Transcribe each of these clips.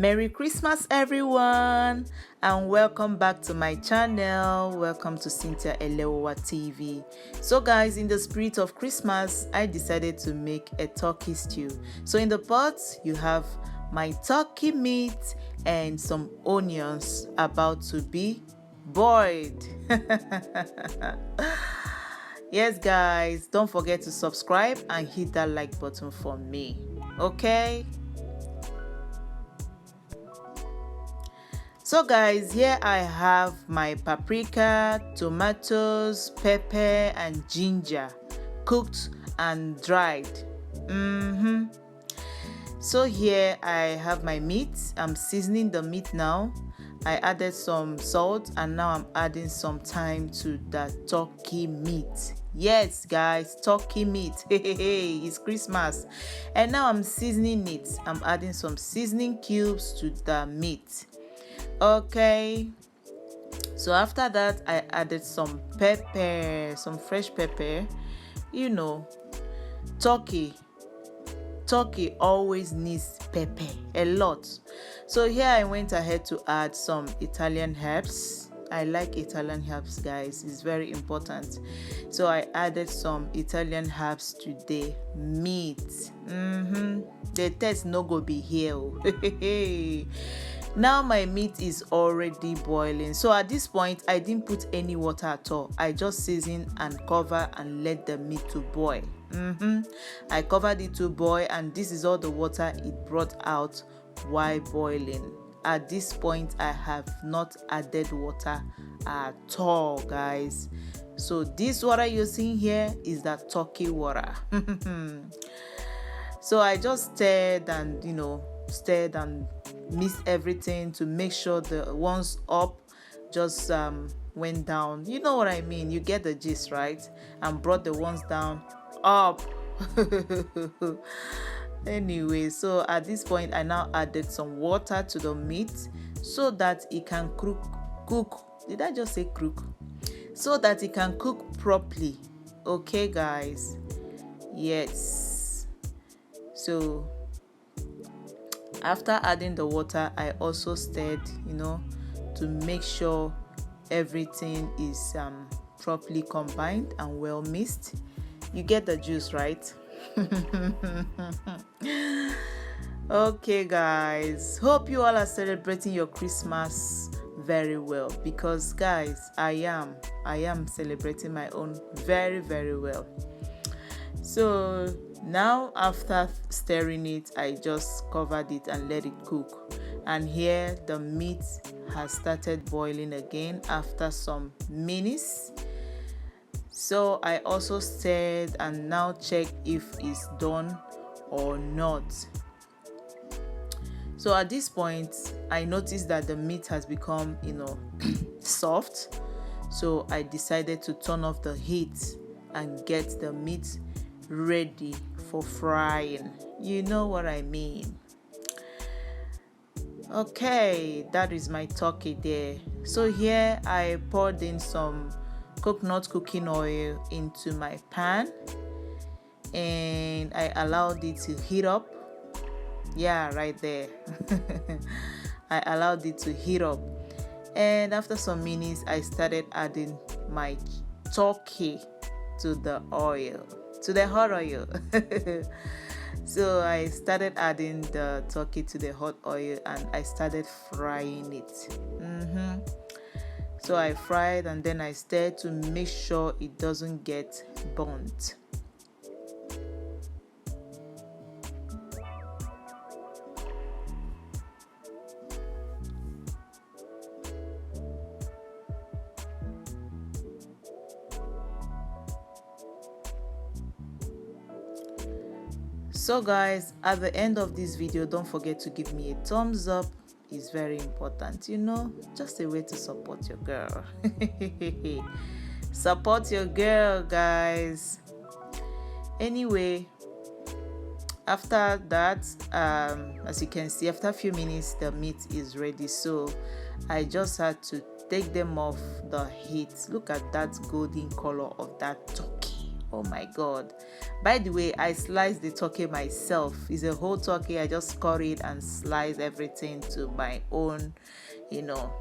Merry Christmas everyone, and welcome back to my channel. Welcome to Cynthia Elewuwa TV. So guys, in the spirit of Christmas, I decided to make a turkey stew. So in the pot you have my turkey meat and some onions about to be boiled. Yes guys, don't forget to subscribe and hit that like button for me, okay? So guys, here I have my paprika, tomatoes, pepper and ginger, cooked and dried. So here I have my meat. I'm seasoning the meat now. I added some salt and now I'm adding some thyme to the turkey meat. Yes guys, turkey meat. Hey, it's Christmas. And now I'm seasoning it. I'm adding some seasoning cubes to the meat. Okay, so after that I added some pepper, some fresh pepper. You know, turkey always needs pepper a lot. So here I went ahead to add some Italian herbs. I like Italian herbs guys, it's very important. So I added some Italian herbs to the meat. The taste no go be here. Now my meat is already boiling. So at this point I didn't put any water at all. I just seasoned and cover and let the meat to boil. I covered it to boil and this is all the water it brought out while boiling. At this point I have not added water at all guys. So this water you're seeing here is that turkey water. So I just stirred and mixed everything to make sure the ones up just went down. You know what I mean, you get the gist, right? And brought the ones down up. Anyway, so at this point I now added some water to the meat so that it can cook. Did I just say cook? So that it can cook properly. Okay guys, yes. So after adding the water I also stirred, to make sure everything is properly combined and well mixed. You get the juice, right? Okay guys, hope you all are celebrating your Christmas very well, because guys, I am celebrating my own very, very well. So now after stirring it, I just covered it and let it cook. And here the meat has started boiling again after some minutes. So I also stirred and now check if it's done or not. So at this point I noticed that the meat has become soft. So I decided to turn off the heat and get the meat ready for frying. You know what I mean. Okay, that is my turkey there. So here I poured in some coconut cooking oil into my pan and I allowed it to heat up. Yeah, right there. I allowed it to heat up, and after some minutes I started adding my turkey to the hot oil. So I started adding the turkey to the hot oil and I started frying it. So I fried and then I stirred to make sure it doesn't get burnt. So guys, at the end of this video, don't forget to give me a thumbs up. It's very important, just a way to support your girl. Support your girl guys. Anyway, after that, as you can see, after a few minutes the meat is ready. So I just had to take them off the heat. Look at that golden color of that turkey. Oh my god, By the way, I sliced the turkey myself. It's a whole turkey. I just cut it and slice everything to my own,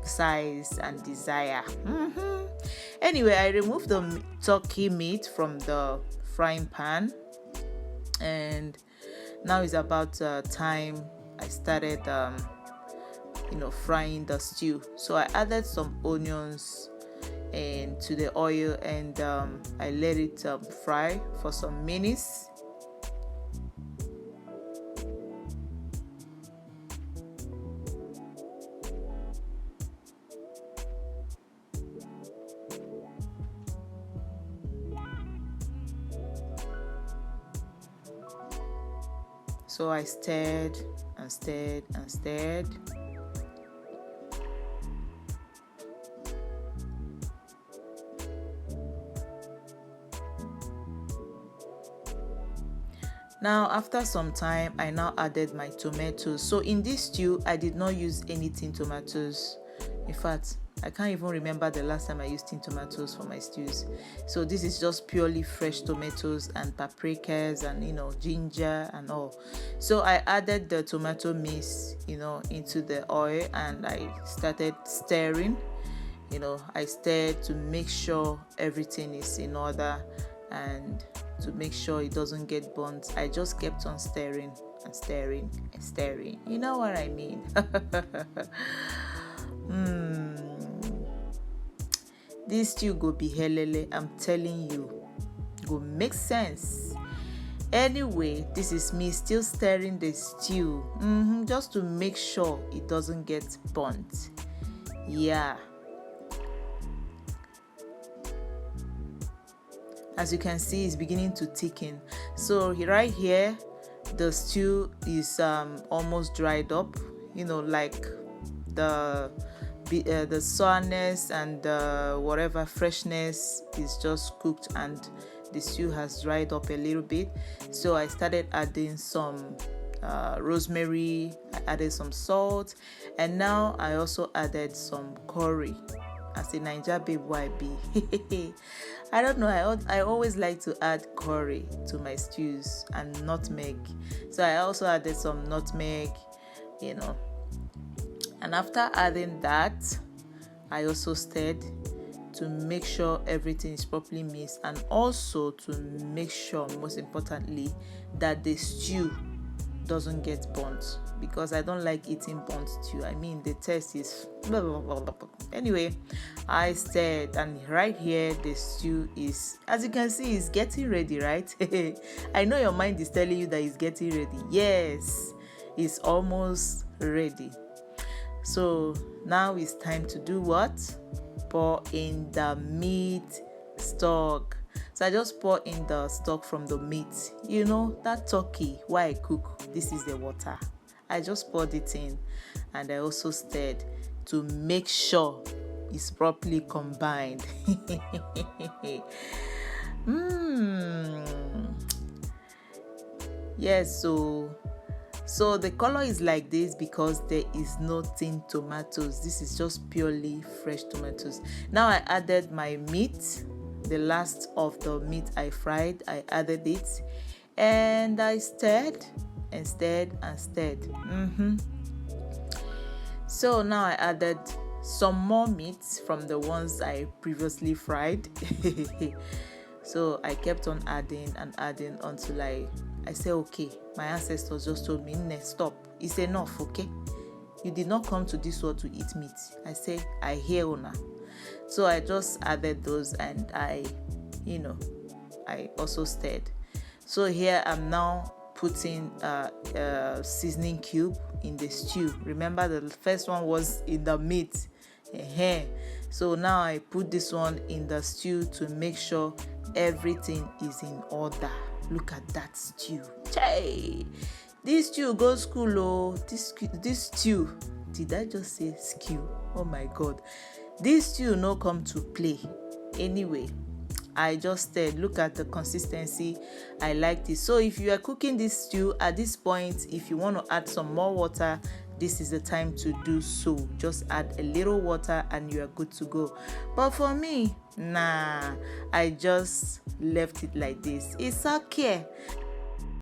size and desire. Anyway, I removed the turkey meat from the frying pan, and now it's about time I started frying the stew. So I added some onions and to the oil, and I let it fry for some minutes. So I stirred and stirred and stirred. Now, after some time, I now added my tomatoes. So in this stew, I did not use any tin tomatoes. In fact, I can't even remember the last time I used tin tomatoes for my stews. So this is just purely fresh tomatoes and paprikas and ginger and all. So I added the tomato mix into the oil, and I started stirring. I stirred to make sure everything is in order and to make sure it doesn't get burnt. I just kept on stirring and stirring and stirring. You know what I mean? This stew go be helele, I'm telling you. Go make sense. Anyway, this is me still stirring the stew, just to make sure it doesn't get burnt. Yeah. As you can see, it's beginning to thicken. So right here, the stew is almost dried up. Like the sourness and whatever freshness is just cooked, and the stew has dried up a little bit. So I started adding some rosemary. I added some salt, and now I also added some curry. As a Naija babe, why be? I don't know. I always like to add curry to my stews and nutmeg. So I also added some nutmeg, And after adding that, I also stirred to make sure everything is properly mixed, and also to make sure, most importantly, that the stew doesn't get burnt, because I don't like eating burnt stew. I mean, the taste is blah, blah, blah, blah, blah. Anyway, I stirred, and right here the stew is, as you can see, is getting ready, right? I know your mind is telling you that it's getting ready. Yes, it's almost ready. So now it's time to do what? Pour in the meat stock. So I just pour in the stock from the meat. That turkey, why I cook, this is the water. I just poured it in, and I also stirred to make sure it's properly combined. Yes, so the color is like this because there is no tin tomatoes. This is just purely fresh tomatoes. Now I added my meat. The last of the meat I fried, I added it, and I stirred and stirred and stirred. So now I added some more meat from the ones I previously fried. So I kept on adding and adding until I said, okay, my ancestors just told me, stop, it's enough, okay? You did not come to this world to eat meat. I say, I hear Una. So I just added those, and I also stirred. So here I'm now putting seasoning cube in the stew. Remember, the first one was in the meat. So now I put this one in the stew to make sure everything is in order. Look at that stew. Hey, this stew goes school. Oh, this stew. Did I just say stew? Oh my God. This stew no come to play. Anyway, I just said, look at the consistency. I like this. So if you are cooking this stew at this point, if you want to add some more water, this is the time to do so. Just add a little water and you are good to go. But for me, nah, I just left it like this. It's okay.